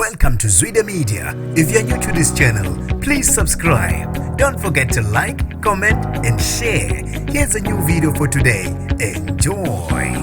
Welcome to Zwida Media. If you're new to this channel, please subscribe. Don't forget to like, comment and share. Here's a new video for today. Enjoy.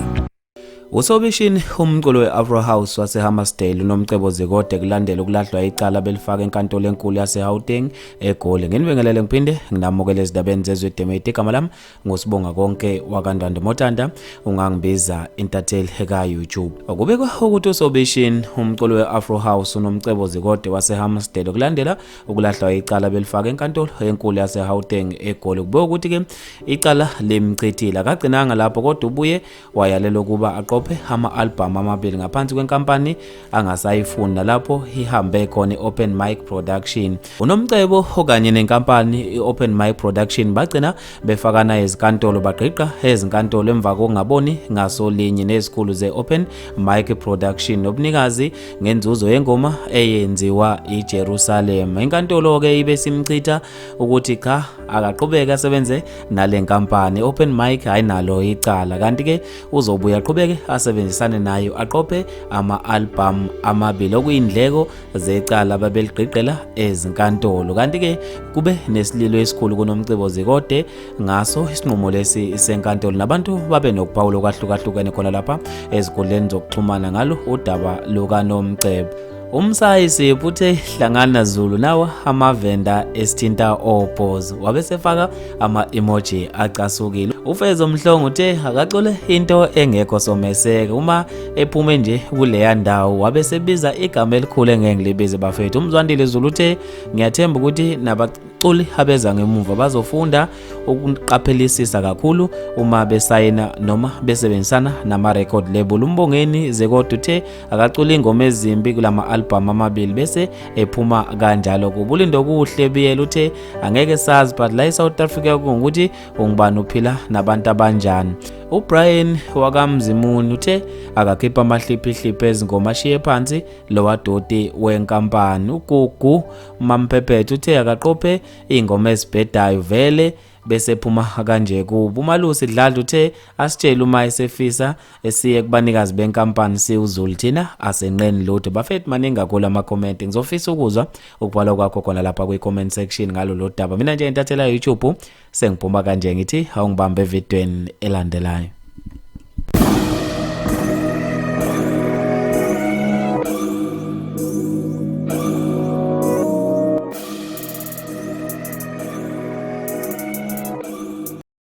Usobishini umculo we-Afro House waseHammersdale unomcebo Zikode kulandela ukulahlwa icala belifaka enkantolo enkulu yaseGauteng eGoli. Nginibingelele ngiphinde nginamukele ezindabeni zezwidemedi. Igama lami ngusibonga konke wakandwandwe Motanda, ungangibiza intatheli eka YouTube. Kubekwa ukuthi usobishini umculo we-Afro House unomcebo Zikode waseHammersdale kulandela ukulahlwa icala belifaka enkantolo enkulu yaseGauteng eGoli. Kubekwa ukuthi ke icala limchithile, akagcinanga lapho kodwa ubuye wayalela ukuba ama-album amabili ngaphansi kwenkampani angasayifunda lapho ihambe khona i-Open Mic Production. Unomcebo okanye nenkampani i-Open Mic Production bagcina befakana ezinkantolo, bagqiqa ezinkantolo emva kokungaboni ngasolinye nezikhulu ze-Open Mic Production nobunikazi ngenzuzo yengoma eyenziwa iJerusalem. Inkantolo ke ibe simchitha ukuthi cha akaqhubeka asebenze nale nkampani Open Mic ayinalo icala, kanti ke uzobuya aqhubeke asebenzisane nayo aqophe ama-album amabili okuyindleko zecala babeligqiqela ezinkantolo. Kanti ke kube nesililo esikhulu kunomcebo Zikode ngaso isinqumo lesi senkantolo, nabantu babe nokuphawula kwahlukahlukene khona lapha ezinkundleni zokuxhumana ngalo udaba lukaNomcebo. Umsayisi uthe hlangana Zulu nawa amavenda esithinta opos wabesefaka ama-emoji acasukile. Ufezo Mhlongo uthe akacule into engekho someseke uma ephume nje kuleya ndawo wabesebiza igama elikhulu engengilibize bafethu. Umzwandile Zulu uthe ngiyathemba ukuthi nabaculi abeza ngemuva bazofunda ukuqaphelisisa kakhulu uma besayina noma besebenzisana nama-record label. Umbongeni Zikode uthe akacula ingoma ezimbi kulama album amabili bese ephuma kanjalo. Kubulindo kuhle biyela uthe angeke sazi but la eSouth Africa kungukuthi ungubani uphila nabantu abanjani. uBrian wakamzimuni uthe akakhipha amahliphi ezingoma ashiye phansi lo wadoti wenkampani. uGugu Mamphephethu uthe akaqophe ingoma ezibhedayo vele bese phuma kanje kubo. uMalusi Dladla uthe asitshela uma esefisa esiye kubanikazi benkampani siwuZulu thina asenqeni lutho. Bafethu maningi kakhulu ama-comment, ngizofisa ukuzwa ukubhala kwakho khona lapha kwi-comment section ngalo lo daba. Mina nje intathela YouTube sengiphuma kanje ngithi awungibambe evidweni elandelayo.